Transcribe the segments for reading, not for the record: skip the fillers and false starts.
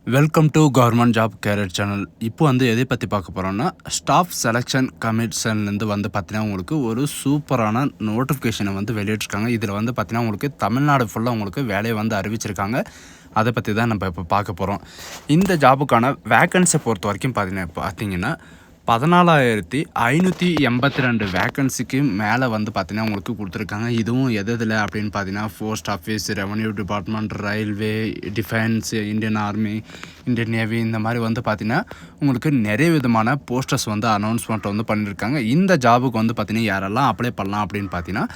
Welcome to government job career channel. இப்போ வந்து எதை பற்றி பார்க்க போகிறோம்னா, ஸ்டாஃப் செலெக்ஷன் கமிஷன்லேருந்து வந்து பார்த்தீங்கன்னா உங்களுக்கு ஒரு சூப்பரான நோட்டிஃபிகேஷனை வந்து வெளியிட்டிருக்காங்க. இதில் வந்து பார்த்தீங்கன்னா உங்களுக்கு தமிழ்நாடு ஃபுல்லாக உங்களுக்கு வேலையை வந்து அறிவிச்சிருக்காங்க. அதை பற்றி தான் நம்ம இப்போ பார்க்க போகிறோம். இந்த ஜாபுக்கான வேக்கன்சியை பொறுத்த வரைக்கும் பார்த்தீங்கன்னா 14,582 வேக்கன்சிக்கு மேலே வந்து பார்த்தீங்கன்னா உங்களுக்கு கொடுத்துருக்காங்க. இதுவும் எதில் அப்படின்னு பார்த்தீங்கன்னா post office, revenue department, railway, defence, Indian army, Indian navy, இந்த மாதிரி வந்து பார்த்தீங்கன்னா உங்களுக்கு நிறைய விதமான போஸ்டர்ஸ் வந்து அனௌன்ஸ்மெண்ட் வந்து பண்ணியிருக்காங்க. இந்த ஜாபுக்கு வந்து பார்த்தீங்கன்னா யாரெல்லாம் அப்ளை பண்ணலாம் அப்படின்னு பார்த்தீங்கன்னா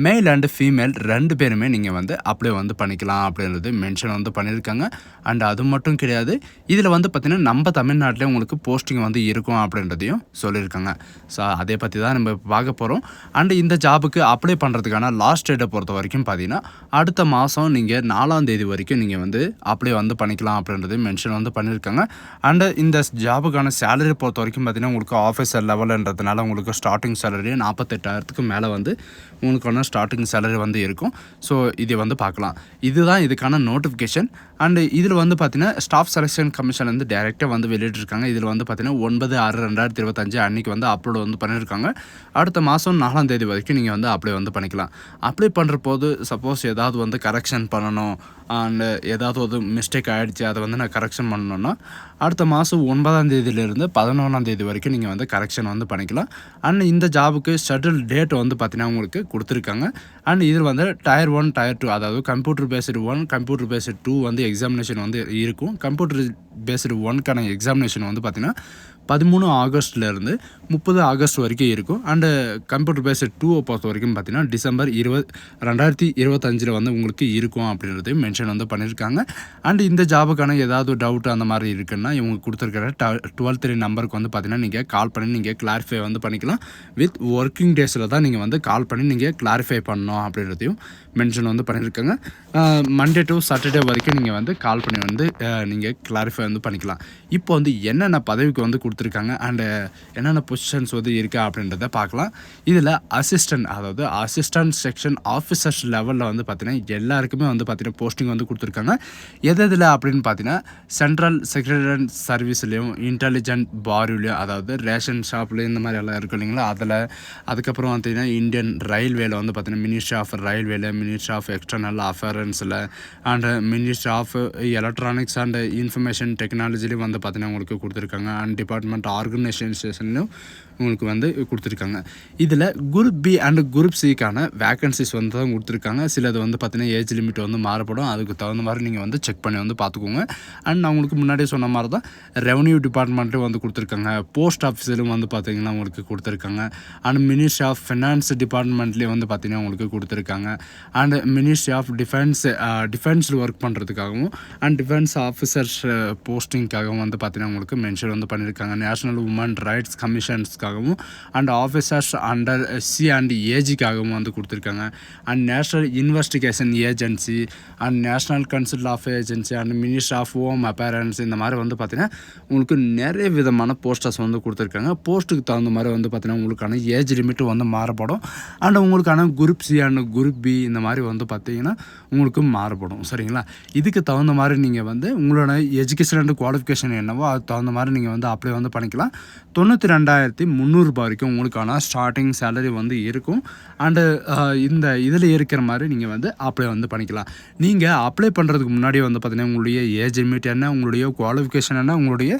மேல் அண்ட் ஃபீமேல் 2 பேருமே நீங்கள் வந்து அப்ளை வந்து பண்ணிக்கலாம் அப்படின்றது மென்ஷன் வந்து பண்ணியிருக்காங்க. அண்ட் அது மட்டும் கிடையாது, இதில் வந்து பார்த்தீங்கன்னா நம்ம தமிழ்நாட்டிலே உங்களுக்கு போஸ்டிங் வந்து இருக்கும் அப்படின்றதையும் சொல்லியிருக்காங்க. ஸோ அதை பற்றி தான் நம்ம பார்க்க போகிறோம். அண்ட் இந்த ஜாபுக்கு அப்ளை பண்ணுறதுக்கான லாஸ்ட் டேட்டை பொறுத்த வரைக்கும் பார்த்தீங்கன்னா அடுத்த மாதம் நீங்கள் 4ஆம் தேதி வரைக்கும் நீங்கள் வந்து அப்ளை வந்து பண்ணிக்கலாம் அப்படின்றது மென்ஷன் வந்து பண்ணியிருக்காங்க. அண்டு இந்த ஜாபுக்கான சேலரி பொறுத்த வரைக்கும் பார்த்தீங்கன்னா உங்களுக்கு ஆஃபீஸர் லெவலுன்றதுனால உங்களுக்கு ஸ்டார்டிங் சேலரி 48,000க்கு மேலே வந்து உங்களுக்கான ஸ்டார்டிங் சேலரி வந்து இருக்கும். ஸோ இதை வந்து பார்க்கலாம். இதுதான் இதுக்கான நோட்டிஃபிகேஷன். அண்டு இதில் வந்து பார்த்தீங்கன்னா ஸ்டாஃப் செலெக்ஷன் கமிஷன் வந்து டைரெக்டாக வந்து வெளியிட்டிருக்காங்க. இதில் வந்து பார்த்தீங்கன்னா 9/6/2025 அன்றைக்கி வந்து அப்லோட் வந்து பண்ணியிருக்காங்க. அடுத்த மாதம் 4ஆம் தேதி வரைக்கும் நீங்கள் வந்து அப்ளை வந்து பண்ணிக்கலாம். அப்ளை பண்ணுற போது சப்போஸ் ஏதாவது வந்து கரெக்ஷன் பண்ணணும், அண்டு ஏதாவது ஒரு மிஸ்டேக் ஆகிடுச்சு, அதை வந்து நான் கரெக்ஷன் பண்ணணுன்னா அடுத்த மாதம் 9ஆம் தேதியிலேருந்து 11ஆம் தேதி வரைக்கும் நீங்கள் வந்து கரெக்ஷன் வந்து பண்ணிக்கலாம். அண்ட் இந்த ஜாபுக்கு ஷெட்யூல் டேட் வந்து பார்த்தீங்கன்னா உங்களுக்கு கொடுத்துருக்காங்க. அண்ட் இதில் வந்து டயர் 1, டயர் 2, அதாவது கம்ப்யூட்டர் பேஸ்டு 1, கம்ப்யூட்டர் பேஸ்டு 2 வந்து எக்ஸாமினேஷன் வந்து இருக்கும். கம்ப்யூட்டர் பேஸ்டு 1க்கான எக்ஸாமினேஷன் வந்து பார்த்தீங்கன்னா 13 ஆகஸ்ட்லேருந்து 30 ஆகஸ்ட் வரைக்கும் இருக்கும். அண்டு கம்ப்யூட்டர் பேஸ்டு 2 பொறுத்த வரைக்கும் பார்த்தீங்கன்னா டிசம்பர் 2025 வந்து உங்களுக்கு இருக்கும் அப்படின்றதையும் மென்ஷன் வந்து பண்ணியிருக்காங்க. அண்டு இந்த ஜாபுக்கான ஏதாவது டவுட் அந்த மாதிரி இருக்குன்னா இவங்க கொடுத்துருக்கிற 12 நம்பருக்கு வந்து பார்த்தீங்கன்னா நீங்கள் கால் பண்ணி நீங்கள் கிளாரிஃபை வந்து பண்ணிக்கலாம். வித் ஒர்க்கிங் டேஸில் தான் நீங்கள் வந்து கால் பண்ணி நீங்கள் கிளாரிஃபை பண்ணணும் அப்படின்றதையும் மென்ஷன் வந்து பண்ணியிருக்காங்க. மண்டே டு சாட்டர்டே வரைக்கும் நீங்கள் வந்து கால் பண்ணி வந்து நீங்கள் கிளாரிஃபை வந்து பண்ணிக்கலாம். இப்போ வந்து என்னென்ன பதவிக்கு வந்து கொடுத்துருக்காங்க அண்டு என்னென்ன பொசிஷன்ஸ் வந்து இருக்கா அப்படின்றத பார்க்கலாம். இதில் அதாவது அசிஸ்டன்ட் செக்ஷன் ஆஃபீஸர்ஸ் லெவலில் வந்து பார்த்தீங்கன்னா எல்லாருக்குமே வந்து பார்த்தீங்கன்னா போஸ்டிங் வந்து கொடுத்துருக்காங்க. எதில் அப்படின்னு பார்த்தீங்கன்னா சென்ட்ரல் செக்ரட்டரி சர்வீஸ்லேயும், இன்டெலிஜென்ட் பாரிலையும், அதாவது ரேஷன் ஷாப்லேயும் இந்த மாதிரி எல்லாம் இருக்கும் இல்லைங்களா, அதில். அதுக்கப்புறம் பார்த்தீங்கன்னா இந்தியன் ரயில்வேல வந்து பார்த்தீங்கன்னா மினிஸ்ட்ரி ஆஃப் ரயில்வேல, மினிஸ்ட்ரி ஆஃப் எக்ஸ்டர்னல் அஃபேரன்ஸில், and ministry of electronics and information டெக்னாலஜிலையும் வந்து பார்த்தீங்கன்னா உங்களுக்கு கொடுத்துருக்காங்க. அண்ட் டிபார்ட்மெண்ட் ஆர்கனைசேஷன்லையும் உங்களுக்கு வந்து கொடுத்துருக்காங்க. இதில் குரூப் பி அண்ட் குரூப் சிக்கான வேக்கன்சிஸ் வந்து தான் கொடுத்துருக்காங்க. சிலது வந்து பார்த்தீங்கன்னா ஏஜ் லிமிட் வந்து மாறுபடும். அதுக்கு தகுந்த மாதிரி நீங்கள் வந்து செக் பண்ணி வந்து பார்த்துக்கோங்க. அண்ட் நான் உங்களுக்கு முன்னாடியே சொன்ன மாதிரி தான் ரெவன்யூ டிபார்ட்மெண்ட்லேயும் வந்து கொடுத்துருக்காங்க. போஸ்ட் ஆஃபீஸிலும் வந்து பார்த்தீங்கன்னா உங்களுக்கு கொடுத்துருக்காங்க. அண்ட் மினிஸ்ட்ரி ஆஃப் ஃபினான்ஸ் டிபார்ட்மெண்ட்லேயும் வந்து பார்த்தீங்கன்னா உங்களுக்கு கொடுத்துருக்காங்க. அண்ட் மினிஸ்ட்ரி ஆஃப் டிஃபென்ஸில் ஒர்க் பண்ணுறதுக்காகவும் அண்ட் டிஃபென்ஸ் ஆஃபீஸர்ஸ் போஸ்டிங்காகவும் வந்து பார்த்தீங்கன்னா உங்களுக்கு மென்ஷன் வந்து பண்ணியிருக்காங்க. நேஷனல் உமன் ரைட்ஸ் கமிஷன்ஸ்க்காகவும் and officers under C and ஏஜிக்காகவும் வந்து கொடுத்துருக்காங்க. And national investigation agency and national council of agency and ministry of home அஃபேரன்ஸ், இந்த மாதிரி வந்து பார்த்தீங்கன்னா உங்களுக்கு நிறைய விதமான போஸ்டர்ஸ் வந்து கொடுத்துருக்காங்க. போஸ்ட்டுக்கு தகுந்த மாதிரி வந்து பார்த்தீங்கன்னா உங்களுக்கான ஏஜ் லிமிட்டு வந்து மாறுபடும். அண்ட் உங்களுக்கான group C and group B இந்த மாதிரி வந்து பார்த்தீங்கன்னா உங்களுக்கு மாறுபடும். சரிங்களா? இதுக்கு தகுந்த மாதிரி நீங்கள் வந்து உங்களோட எஜுகேஷன் அண்ட் குவாலிஃபிகேஷன் என்னவோ அதுக்கு தகுந்த மாதிரி நீங்கள் வந்து அப்ளை வந்து பண்ணிக்கலாம். 92,300 வரைக்கும் உங்களுக்கான ஸ்டார்டிங் சேலரி வந்து இருக்கும். அண்டு இந்த இதில் இருக்கிற மாதிரி நீங்கள் வந்து அப்ளை வந்து பண்ணிக்கலாம். நீங்கள் அப்ளை பண்ணுறதுக்கு முன்னாடி வந்து பார்த்தீங்கன்னா உங்களுடைய ஏஜ் லிமிட் என்ன, உங்களுடைய குவாலிஃபிகேஷன் என்ன, உங்களுடைய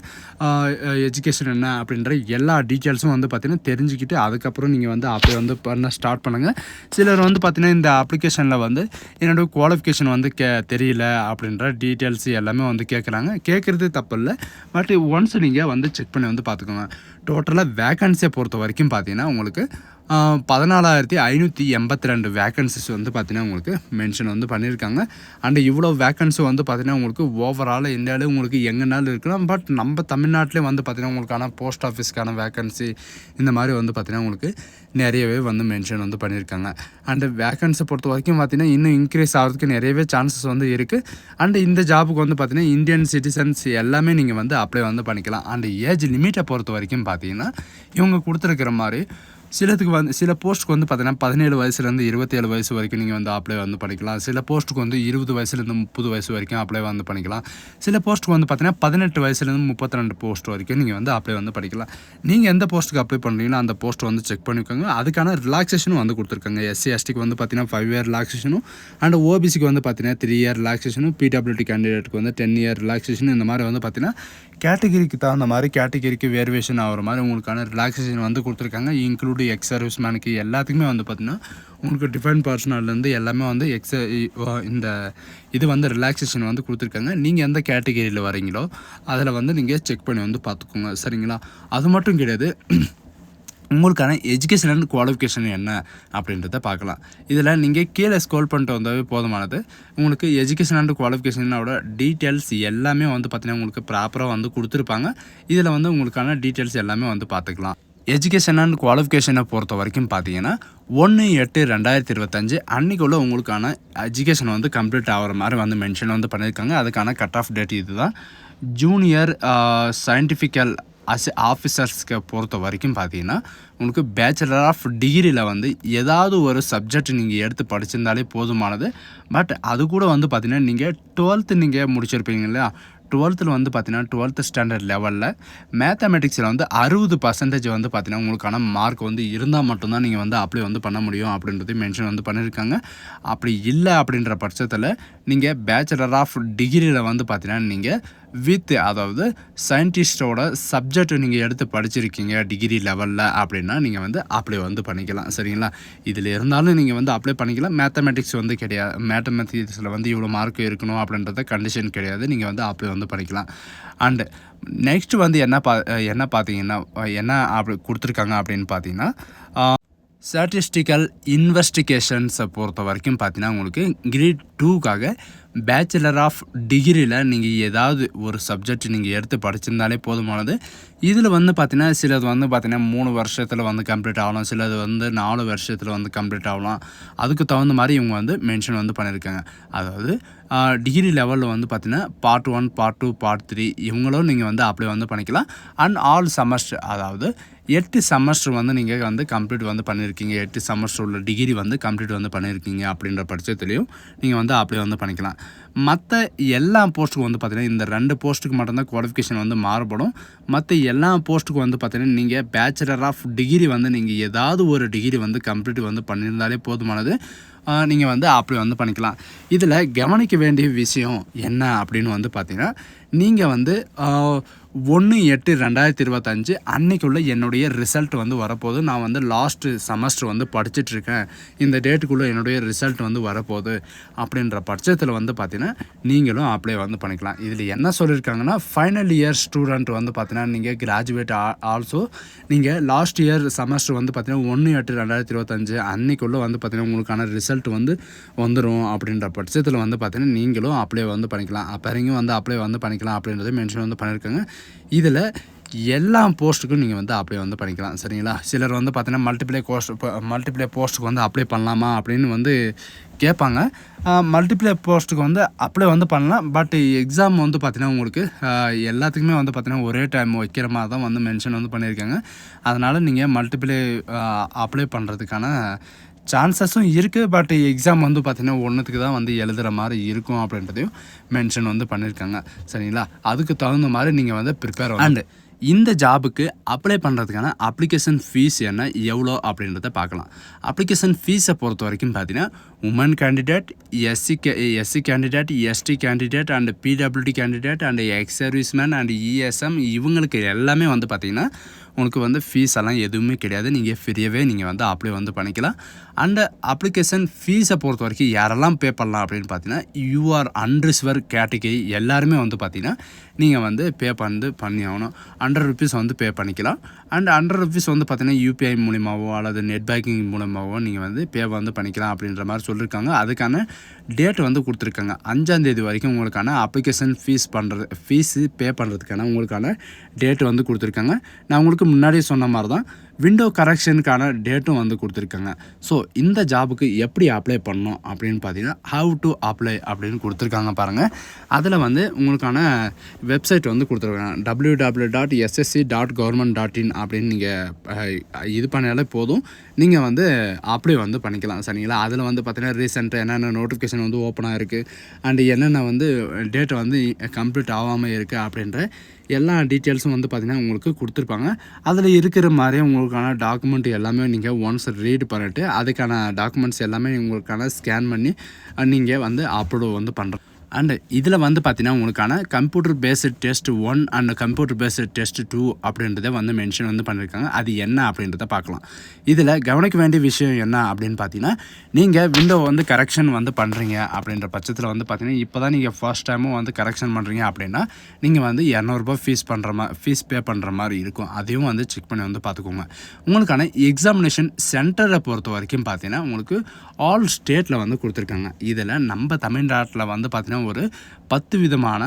எஜுகேஷன் என்ன அப்படின்ற எல்லா டீட்டெயில்ஸும் வந்து பார்த்தீங்கன்னா தெரிஞ்சுக்கிட்டு அதுக்கப்புறம் நீங்கள் வந்து அப்ளை வந்து பண்ண ஸ்டார்ட் பண்ணுங்கள். சிலர் வந்து பார்த்தீங்கன்னா இந்த அப்ளிகேஷனில் வந்து என்னோடய குவாலிஃபிகேஷன் வந்து தெரியல அப்படின்ற டீட்டெயில்ஸ் எல்லாமே வந்து கேட்குறாங்க. கேட்குறது தப்பு இல்லை, பட் ஒன்ஸ் நீங்கள் வந்து செக் பண்ணி வந்து பார்த்துக்கோங்க. டோட்டலாக வேக்கன்சியை பொறுத்த வரைக்கும் பார்த்தீங்கன்னா உங்களுக்கு 14,582 வேக்கன்சிஸ் வந்து பார்த்தீங்கன்னா உங்களுக்கு மென்ஷன் வந்து பண்ணியிருக்காங்க. அண்டு இவ்வளோ வேக்கன்சி வந்து பார்த்தீங்கன்னா உங்களுக்கு ஓவரால் இந்தியாவிலே உங்களுக்கு எங்கேனாலும் இருக்கலாம். பட் நம்ம தமிழ்நாட்டிலே வந்து பார்த்தீங்கன்னா உங்களுக்கான போஸ்ட் ஆஃபீஸ்க்கான வேக்கன்சி இந்த மாதிரி வந்து பார்த்தீங்கன்னா உங்களுக்கு நிறையவே வந்து மென்ஷன் வந்து பண்ணியிருக்காங்க. அண்டு வேக்கன்சி பொறுத்த வரைக்கும் பார்த்தீங்கன்னா இன்னும் இன்க்ரீஸ் ஆகிறதுக்கு நிறையவே சான்சஸ் வந்து இருக்குது. அண்டு இந்த ஜாபுக்கு வந்து பார்த்தீங்கன்னா இந்தியன் சிட்டிசன்ஸ் எல்லாமே நீங்கள் வந்து அப்ளை வந்து பண்ணிக்கலாம். அண்டு ஏஜ் லிமிட்டை பொறுத்த வரைக்கும் பார்த்தீங்கன்னா இவங்க கொடுத்துருக்கிற மாதிரி சில போஸ்ட்டுக்கு வந்து பார்த்தீங்கன்னா 17 வயசுலேருந்து 27 வயசு வரைக்கும் நீங்கள் வந்து அப்ளை வந்து பண்ணிக்கலாம். சில போஸ்ட்டுக்கு வந்து 20 வயசுலேருந்து 30 வயசு வரைக்கும் அப்ளை வந்து பண்ணிக்கலாம். சில போஸ்ட்டுக்கு வந்து பார்த்தீங்கன்னா 18 வயசுலேருந்து 32 போஸ்ட் வரைக்கும் நீங்கள் வந்து அப்ளை வந்து பண்ணிக்கலாம். நீங்கள் எந்த போஸ்ட்டுக்கு அப்ளை பண்ணுறீங்களோ அந்த போஸ்ட் வந்து செக் பண்ணிக்கோங்க. அதுக்கான ரிலாக்ஸேஷனும் வந்து கொடுத்துருக்காங்க. எஸ்சி எஸ்டிக்கு வந்து பார்த்தீங்கன்னா 5 இயர் ரிலாக்ஸேஷனும் அண்ட் ஓபிசிக்கு வந்து பார்த்தீங்கன்னா 3 இயர் ரிலாக்ஸேஷனும் பிடபிள்யூடி கேண்டிடேட்டுக்கு வந்து 10 இயர் ரிலாக்ஸேஷன். இந்த மாதிரி வந்து பார்த்தீங்கன்னா கேட்டகிரிக்கு தகுந்த மாதிரி கேட்டகிரிக்கு வேரியேஷன் ஆகிற மாதிரி உங்களுக்கான ரிலாக்ஸேஷன் வந்து கொடுத்துருக்காங்க. இன்க்ளூடு எக்ஸ் சர்வீஸ்மேனுக்கு எல்லாத்துக்குமே வந்து பார்த்திங்கன்னா உங்களுக்கு டிஃபெண்ட் பர்சனல்லேருந்து எல்லாமே வந்து இந்த இது வந்து ரிலாக்ஸேஷன் வந்து கொடுத்துருக்காங்க. நீங்கள் எந்த கேட்டகிரியில் வரீங்களோ அதில் வந்து நீங்கள் செக் பண்ணி வந்து பார்த்துக்கோங்க. சரிங்களா? அது மட்டும் கிடையாது, உங்களுக்கான எஜுகேஷன் அண்ட் குவாலிஃபிகேஷன் என்ன அப்படின்றத பார்க்கலாம். இதில் நீங்கள் கீழே ஸ்க்ரோல் பண்ணிட்டு வந்தாவே போதுமானது. உங்களுக்கு எஜுகேஷன் அண்ட் குவாலிஃபிகேஷனோட டீட்டெயில்ஸ் எல்லாமே வந்து பார்த்திங்கன்னா உங்களுக்கு ப்ராப்பராக வந்து கொடுத்துருப்பாங்க. இதில் வந்து உங்களுக்கான டீட்டெயில்ஸ் எல்லாமே வந்து பார்த்துக்கலாம். எஜுகேஷன் அண்ட் குவாலிஃபிகேஷனை பொறுத்த வரைக்கும் பார்த்தீங்கன்னா 1/8/2025 அன்றைக்குள்ள உங்களுக்கான எஜுகேஷன் வந்து கம்ப்ளீட் ஆகிற மாதிரி வந்து மென்ஷன் வந்து பண்ணியிருக்காங்க. அதுக்கான கட் ஆஃப் டேட் இது தான். ஜூனியர் சயின்டிஃபிக்கல் ஆஃபீஸர்ஸ்க்கு பொறுத்த வரைக்கும் பார்த்தீங்கன்னா உங்களுக்கு பேச்சுலர் ஆஃப் டிகிரியில் வந்து ஏதாவது ஒரு சப்ஜெக்ட் நீங்கள் எடுத்து படிச்சிருந்தாலே போதுமானது. பட் அது கூட வந்து பார்த்திங்கன்னா நீங்கள் 12th நீங்கள் முடிச்சிருப்பீங்க இல்லையா? 12th வந்து பார்த்தீங்கன்னா 12th ஸ்டாண்டர்ட் லெவலில் மேத்தமெட்டிக்ஸில் வந்து 60% வந்து பார்த்தீங்கன்னா உங்களுக்கான மார்க் வந்து இருந்தால் மட்டும்தான் நீங்கள் வந்து அப்ளை வந்து பண்ண முடியும் அப்படின்றதையும் மென்ஷன் வந்து பண்ணியிருக்காங்க. அப்படி இல்லை அப்படின்ற பட்சத்தில் நீங்கள் பேச்சுலர் ஆஃப் டிகிரியில் வந்து பார்த்தீங்கன்னா நீங்கள் அதாவது சயின்டிஸ்டோட சப்ஜெக்ட் நீங்கள் எடுத்து படிச்சிருக்கீங்க டிகிரி லெவலில் அப்படின்னா நீங்கள் வந்து அப்ளை வந்து பண்ணிக்கலாம். சரிங்களா? இதில் இருந்தாலும் நீங்கள் வந்து அப்ளை பண்ணிக்கலாம். மேத்தமெட்டிக்ஸ் வந்து கிடையாது. மேத்தமெட்டிக்ஸில் வந்து இவ்வளோ மார்க் இருக்கணும் அப்படின்றத கண்டிஷன் கிடையாது. நீங்கள் வந்து அப்ளை வந்து பண்ணிக்கலாம். அண்டு நெக்ஸ்ட் வந்து என்ன பார்த்தீங்கன்னா என்ன அப்படி கொடுத்துருக்காங்க அப்படின்னு பார்த்தீங்கன்னா ஸ்டாட்டிஸ்டிக்கல் இன்வெஸ்டிகேஷன்ஸை பொறுத்த வரைக்கும் பார்த்தீங்கன்னா உங்களுக்கு கிரேட் 2க்காக பேச்சுலர் ஆஃப் டிகிரியில் நீங்கள் ஏதாவது ஒரு சப்ஜெக்ட் நீங்கள் எடுத்து படிச்சிருந்தாலே போதுமானது. இதில் வந்து பார்த்திங்கன்னா சிலது வந்து பார்த்திங்கன்னா 3 வருஷத்தில் வந்து கம்ப்ளீட் ஆகலாம், சிலது வந்து 4 வருஷத்தில் வந்து கம்ப்ளீட் ஆகலாம். அதுக்கு தகுந்த மாதிரி இவங்க வந்து மென்ஷன் வந்து பண்ணியிருக்காங்க. அதாவது டிகிரி லெவலில் வந்து பார்த்திங்கன்னா பார்ட் 1, பார்ட் 2, பார்ட் 3 இவங்களும் நீங்கள் வந்து அப்ளை வந்து பண்ணிக்கலாம். அண்ட் ஆல் செமஸ்டர், அதாவது 8 செமஸ்டர் வந்து நீங்கள் வந்து கம்ப்ளீட் வந்து பண்ணியிருக்கீங்க, 8 செமஸ்டர் உள்ள டிகிரி வந்து கம்ப்ளீட் வந்து பண்ணியிருக்கீங்க அப்படின்ற பட்சத்துலேயும் நீங்கள் வந்து அப்ளை வந்து பண்ணிக்கலாம். மற்ற எல்லா போஸ்ட்டுக்கும் வந்து பார்த்திங்கன்னா இந்த 2 போஸ்ட்டுக்கு மட்டும்தான் குவாலிஃபிகேஷன் வந்து மாறுபடும். மற்ற எல்லா போஸ்ட்டுக்கும் வந்து பார்த்திங்கன்னா நீங்கள் பேச்சுலர் ஆஃப் டிகிரி வந்து நீங்கள் ஏதாவது ஒரு டிகிரி வந்து கம்ப்ளீட் வந்து பண்ணியிருந்தாலே போதுமானது. நீங்கள் வந்து அப்ளை வந்து பண்ணிக்கலாம். இதில் கவனிக்க வேண்டிய விஷயம் என்ன அப்படின்னு வந்து பார்த்திங்கன்னா நீங்கள் வந்து 1/8/2025 அன்றைக்குள்ளே என்னுடைய ரிசல்ட் வந்து வரப்போகுது. நான் வந்து லாஸ்ட்டு செமஸ்டர் வந்து படிச்சுட்ருக்கேன், இந்த டேட்டுக்குள்ளே என்னுடைய ரிசல்ட் வந்து வரப்போகுது அப்படின்ற பட்சத்தில் வந்து பார்த்திங்கன்னா நீங்களும் அப்ளை வந்து பண்ணிக்கலாம். இதில் என்ன சொல்லியிருக்காங்கன்னா ஃபைனல் இயர் ஸ்டூடெண்ட் வந்து பார்த்திங்கன்னா நீங்கள் கிராஜுவேட் ஆல்சோ நீங்கள் லாஸ்ட் இயர் செமஸ்டர் வந்து பார்த்திங்கன்னா 1/8/2025 அன்றைக்குள்ளே வந்து பார்த்திங்கன்னா உங்களுக்கான ரிசல்ட் வந்து வந்துடும் அப்படின்ற பட்சத்தில் வந்து பார்த்திங்கன்னா நீங்களும் அப்ளை வந்து பண்ணிக்கலாம். அப்போங்க வந்து அப்ளை வந்து பண்ணிக்கலாம் அப்படின்றத மென்ஷன் வந்து பண்ணியிருக்காங்க. இதில் எல்லா போஸ்ட்டுக்கும் நீங்கள் வந்து அப்ளை வந்து பண்ணிக்கலாம். சரிங்களா? சிலர் வந்து பார்த்தீங்கன்னா மல்டிப்ளே போஸ்ட்டுக்கு வந்து அப்ளை பண்ணலாமா அப்படின்னு வந்து கேட்பாங்க. மல்டிப்ளே போஸ்ட்டுக்கு வந்து அப்ளை வந்து பண்ணலாம். பட் எக்ஸாம் வந்து பார்த்திங்கன்னா உங்களுக்கு எல்லாத்துக்குமே வந்து பார்த்திங்கன்னா ஒரே டைம் வைக்கிற மாதிரி தான் வந்து மென்ஷன் வந்து பண்ணியிருக்காங்க. அதனால் நீங்கள் மல்டிப்ளே அப்ளை பண்ணுறதுக்கான சான்சஸும் இருக்குது. பட் எக்ஸாம் வந்து பார்த்திங்கன்னா ஒன்றுத்துக்கு தான் வந்து எழுதுகிற மாதிரி இருக்கும் அப்படின்றதையும் மென்ஷன் வந்து பண்ணியிருக்காங்க. சரிங்களா? அதுக்கு தகுந்த மாதிரி நீங்கள் வந்து ப்ரிப்பேர் அண்டு இந்த ஜாபுக்கு அப்ளை பண்ணுறதுக்கான அப்ளிகேஷன் ஃபீஸ் என்ன எவ்வளோ அப்படின்றத பார்க்கலாம். அப்ளிகேஷன் ஃபீஸை பொறுத்த வரைக்கும் பார்த்தீங்கன்னா woman candidate, SC candidate, ST candidate and PWD candidate and ex serviceman and ESM இவங்களுக்கு எல்லாமே வந்து பார்த்திங்கன்னா உங்களுக்கு வந்து ஃபீஸ் எல்லாம் எதுவுமே கிடையாது. நீங்கள் ஃப்ரீயாகவே நீங்கள் வந்து அப்ளை வந்து பண்ணிக்கலாம். அண்டு அப்ளிகேஷன் ஃபீஸை பொறுத்த வரைக்கும் யாரெல்லாம் பே பண்ணலாம் அப்படின்னு பார்த்தீங்கன்னா யூஆர் அன்ரிசர்வ்டு கேட்டகரி எல்லாருமே வந்து பார்த்திங்கன்னா நீங்கள் வந்து பே பண்ணி ஆகணும். ₹100 வந்து பே பண்ணிக்கலாம். அண்ட் ₹100 வந்து பார்த்திங்கன்னா யூபிஐ மூலிமாவோ அல்லது நெட் பேங்கிங் மூலமாகவோ நீங்கள் வந்து பே வந்து பண்ணிக்கலாம் அப்படின்ற மாதிரி சொல்லியிருக்காங்க. அதுக்கான டேட் வந்து கொடுத்துருக்காங்க. 5ஆம் தேதி வரைக்கும் உங்களுக்கான அப்ளிகேஷன் ஃபீஸு பே பண்ணுறதுக்கான உங்களுக்கான டேட் வந்து கொடுத்துருக்காங்க. நான் உங்களுக்கு முன்னாடியே சொன்ன மாதிரி தான் விண்டோ கரெக்ஷனுக்கான டேட்டும் வந்து கொடுத்துருக்காங்க. ஸோ இந்த ஜாபுக்கு எப்படி அப்ளை பண்ணணும் அப்படின்னு பார்த்தீங்கன்னா, ஹவ் டு அப்ளை அப்படின்னு கொடுத்துருக்காங்க பாருங்கள். அதில் வந்து உங்களுக்கான வெப்சைட் வந்து கொடுத்துருக்காங்க. www.ssc.government.in அப்படின்னு நீங்கள் இது பண்ணாலே போதும், நீங்கள் வந்து அப்ளை வந்து பண்ணிக்கலாம். சரிங்களா? அதில் வந்து பார்த்தீங்கன்னா ரீசெண்டாக என்னென்ன நோட்டிஃபிகேஷன் வந்து ஓப்பனாக இருக்குது அண்டு என்னென்ன வந்து டேட் வந்து கம்ப்ளீட் ஆகாமல் இருக்குது அப்படின்ற எல்லா டீட்டெயில்ஸும் வந்து பார்த்திங்கன்னா உங்களுக்கு கொடுத்துருப்பாங்க. அதில் இருக்கிற மாதிரியே உங்களுக்கான டாக்குமெண்ட் எல்லாமே நீங்கள் ஒன்ஸ் ரீட் பண்ணிவிட்டு அதுக்கான டாக்குமெண்ட்ஸ் எல்லாமே உங்களுக்கான ஸ்கேன் பண்ணி நீங்கள் வந்து அப்லோட் வந்து பண்ணுறோம். அண்டு இதில் வந்து பார்த்தீங்கன்னா உங்களுக்கான computer based test 1 and computer based test 2 அப்படின்றத வந்து மென்ஷன் வந்து பண்ணியிருக்காங்க. அது என்ன அப்படின்றத பார்க்கலாம். இதில் கவனிக்க வேண்டிய விஷயம் என்ன அப்படின்னு பார்த்தீங்கன்னா, நீங்கள் விண்டோ வந்து கரெக்ஷன் வந்து பண்ணுறீங்க அப்படின்ற பட்சத்தில் வந்து பார்த்தீங்கன்னா, இப்போ தான் நீங்கள் ஃபர்ஸ்ட் டைமும் வந்து கரெக்ஷன் பண்ணுறீங்க அப்படின்னா நீங்கள் வந்து ₹200 ஃபீஸ் பே பண்ணுற மாதிரி இருக்கும். அதையும் வந்து செக் பண்ணி வந்து பார்த்துக்கோங்க. உங்களுக்கான எக்ஸாமினேஷன் சென்டரை பொறுத்த வரைக்கும் பார்த்தீங்கன்னா உங்களுக்கு ஆல் ஸ்டேட்டில் வந்து கொடுத்துருக்காங்க. இதில் நம்ம தமிழ்நாட்டில் வந்து பார்த்தீங்கன்னா ஒரு 10 விதமான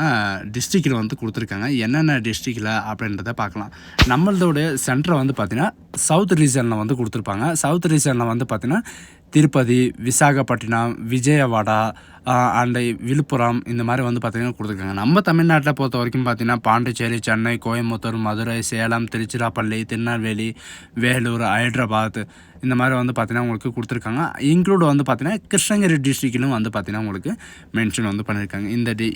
டிஸ்ட்ரிக்டில் வந்து கொடுத்துருக்காங்க. என்னென்ன டிஸ்ட்ரிக்டில் அப்படின்றத பார்க்கலாம். நம்மளோடைய சென்டரை வந்து பார்த்திங்கன்னா சவுத் ரீஜனில் வந்து கொடுத்துருப்பாங்க. சவுத் ரீஜனில் வந்து பார்த்திங்கன்னா திருப்பதி, விசாகப்பட்டினம், விஜயவாடா அண்டு விழுப்புரம் இந்த மாதிரி வந்து பார்த்திங்கன்னா கொடுத்துருக்காங்க. நம்ம தமிழ்நாட்டில் பொறுத்த வரைக்கும் பார்த்திங்கன்னா பாண்டிச்சேரி, சென்னை, கோயம்புத்தூர், மதுரை, சேலம், திருச்சிராப்பள்ளி, திருநெல்வேலி, வேலூர், ஹைதராபாத் இந்த மாதிரி வந்து பார்த்திங்கன்னா உங்களுக்கு கொடுத்துருக்காங்க. இன்க்ளூட் வந்து பார்த்திங்கன்னா கிருஷ்ணகிரி டிஸ்ட்ரிக்டிலும் வந்து பார்த்திங்கன்னா உங்களுக்கு மென்ஷன் வந்து பண்ணியிருக்காங்க.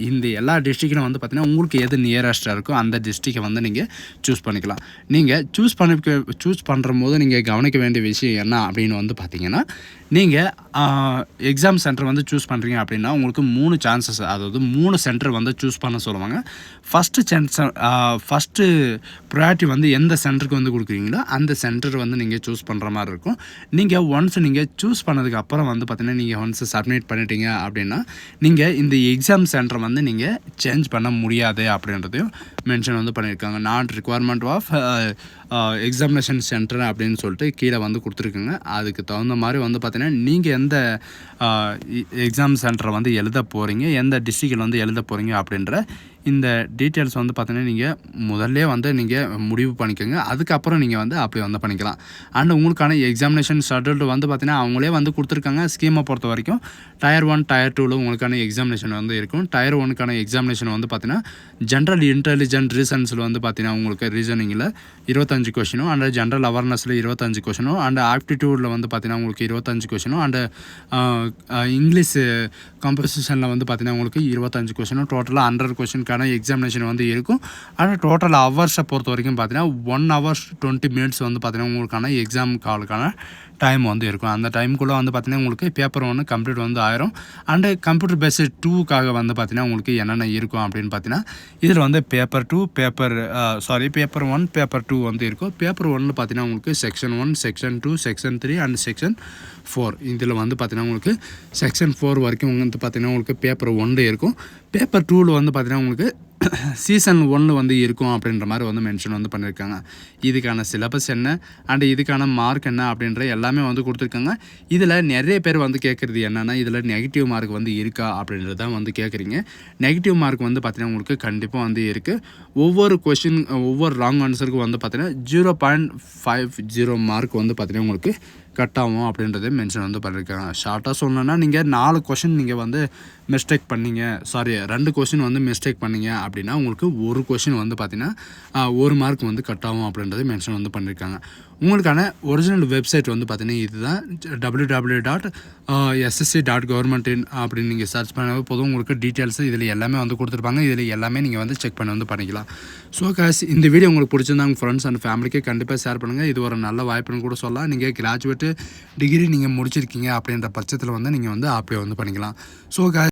இந்த எல்லா டிஸ்ட்ரிக்டிலும் வந்து பார்த்திங்கன்னா உங்களுக்கு எது நியரஸ்ட்டாக இருக்கோ அந்த டிஸ்ட்ரிக்டை வந்து நீங்கள் சூஸ் பண்ணிக்கலாம். நீங்கள் சூஸ் பண்ணுற போது நீங்கள் கவனிக்க வேண்டிய விஷயம் என்ன அப்படின்னு வந்து பார்த்திங்கன்னா, நீங்கள் எக்ஸாம் சென்டர் வந்து சூஸ் பண்ணுறீங்க அப்படின்னா உங்களுக்கு 3 சான்சஸ், அதாவது 3 சென்டர் வந்து சூஸ் பண்ண சொல்லுவாங்க. ஃபஸ்ட்டு ப்ரையாரிட்டி வந்து எந்த சென்டருக்கு வந்து கொடுக்குறீங்களோ அந்த சென்டர் வந்து நீங்கள் சூஸ் பண்ணுற மாதிரி இருக்கும். நீங்கள் ஒன்ஸ் நீங்கள் சூஸ் பண்ணதுக்கு அப்புறம் வந்து பார்த்தீங்கன்னா நீங்கள் ஒன்ஸ் சப்மிட் பண்ணிட்டீங்க அப்படின்னா நீங்கள் இந்த எக்ஸாம் சென்டர் வந்து நீங்கள் சேஞ்ச் பண்ண முடியாது அப்படின்றதையும் மென்ஷன் வந்து பண்ணியிருக்காங்க. Not requirement of examination centre அப்படின்னு சொல்லிட்டு கீழே வந்து கொடுத்துருக்குங்க. அதுக்கு தகுந்த மாதிரி வந்து பார்த்தீங்கன்னா நீங்கள் எந்த எக்ஸாம் சென்டரை வந்து எழுத போகிறீங்க, எந்த டிஸ்ட்ரிக்டில் வந்து எழுத போகிறீங்க அப்படின்ற இந்த டீட்டெயில்ஸ் வந்து பார்த்தீங்கன்னா நீங்கள் முதல்ல வந்து நீங்கள் முடிவு பண்ணிக்கோங்க. அதுக்கப்புறம் நீங்கள் வந்து அப்ளை வந்து பண்ணிக்கலாம். அண்ட் உங்களுக்கான எக்ஸாமினேஷன் ஷெட்யூல் வந்து பார்த்தீங்கன்னா அவங்களே வந்து கொடுத்துருக்காங்க. ஸ்கீமை பொறுத்த வரைக்கும் டயர் 1 டயர் 2ல உங்களுக்கான எக்ஸாமினேஷன் வந்து இருக்கும். டயர் 1க்கான எக்ஸாமினேஷன் வந்து பார்த்தீங்கன்னா ஜென்ரல் இன்டெலிஜென்ட் ரீசன்ஸில் வந்து பார்த்தீங்கன்னா உங்களுக்கு ரீசனிங்கில் 25 கொஷினும் அண்ட் ஜென்ரல் அவேர்னஸில் 25 கொஷினும் அண்ட் ஆப்டிடியூடில் வந்து பார்த்தீங்கன்னா உங்களுக்கு 25 கொஷினும் அண்டு இங்கிலீஷ் கம்போசிஷனில் வந்து பார்த்தீங்கன்னா உங்களுக்கு 25 கொஷினும் டோட்டலாக 100 கொஷினுக்கான எக்ஸாமினேஷன் வந்து இருக்கும். ஆனால் டோட்டல் ஹவர்ஸை பொறுத்த வரைக்கும் பார்த்தீங்கன்னா 1 hour 20 minutes வந்து பார்த்தீங்கன்னா உங்களுக்கான எக்ஸாம் காலுக்கான டைம் வந்து இருக்கும். அந்த டைமுக்குள்ளே வந்து பார்த்தீங்கன்னா உங்களுக்கு பேப்பர் 1 கம்ப்ளீட் வந்து ஆயிரும். அண்டு கம்ப்யூட்டர் பேஸ்டு 2க்காக வந்து பார்த்தீங்கன்னா உங்களுக்கு என்னென்ன இருக்கும் அப்படின்னு பார்த்தீங்கன்னா இதில் வந்து பேப்பர் 1 பேப்பர் 2 வந்து இருக்கும். பேப்பர் 1ல் பார்த்தீங்கன்னா உங்களுக்கு section 1 section 2 section 3 and section 4 இதில் வந்து பார்த்தீங்கன்னா உங்களுக்கு செக்ஷன் 4 வரைக்கும் வந்து பார்த்தீங்கன்னா உங்களுக்கு பேப்பர் 1 இருக்கும். பேப்பர் 2ல் வந்து பார்த்தீங்கன்னா உங்களுக்கு சீசன் 1 வந்து இருக்கும் அப்படின்ற மாதிரி வந்து மென்ஷன் வந்து பண்ணியிருக்காங்க. இதுக்கான சிலபஸ் என்ன அண்ட் இதுக்கான மார்க் என்ன அப்படின்ற எல்லாமே வந்து கொடுத்துருக்காங்க. இதில் நிறைய பேர் வந்து கேட்குறது என்னென்னா இதில் நெகட்டிவ் மார்க் வந்து இருக்கா அப்படின்றது தான் வந்து கேட்குறீங்க. நெகட்டிவ் மார்க் வந்து பார்த்தீங்கன்னா உங்களுக்கு கண்டிப்பாக வந்து இருக்குது. ஒவ்வொரு ராங் ஆன்சருக்கும் வந்து பார்த்தீங்கன்னா 0.50 மார்க் வந்து பார்த்தீங்கன்னா உங்களுக்கு கட் ஆகும் அப்படின்றதே மென்ஷன் வந்து பண்ணியிருக்காங்க. ஷார்ட்டாக சொல்லணுன்னா நீங்கள் 4 கொஷின் நீங்கள் வந்து மிஸ்டேக் பண்ணீங்க, 2 கொஷின் வந்து மிஸ்டேக் பண்ணீங்க அப்படின்னா உங்களுக்கு 1 கொஷின் வந்து பார்த்தீங்கன்னா 1 மார்க் வந்து கட் ஆகும் அப்படின்றத மென்ஷன் வந்து பண்ணியிருக்காங்க. உங்களுக்கான ஒரிஜினல் வெப்சைட் வந்து பார்த்தீங்கன்னா இதுதான் www.ssc.government.in அப்படின்னு நீங்கள் சர்ச் பண்ணவே போதும். உங்களுக்கு டீட்டெயில்ஸு இதில் எல்லாமே வந்து கொடுத்துருப்பாங்க. இதில் எல்லாமே நீங்கள் வந்து செக் பண்ணி வந்து பண்ணிக்கலாம். ஸோ காஸ் இந்த வீடியோ உங்களுக்கு பிடிச்சிருந்தா உங்கள் ஃப்ரெண்ட்ஸ் அண்ட் ஃபேமிலிக்கு கண்டிப்பாக ஷேர் பண்ணுங்கள். இது ஒரு நல்ல வாய்ப்புன்னு கூட சொல்லலாம். நீங்கள் கிராஜுவேட்டு டிகிரி நீங்கள் முடிச்சிருக்கீங்க அப்படின்ற பட்சத்தில் வந்து நீங்கள் வந்து அப்ளை வந்து பண்ணிக்கலாம். So cos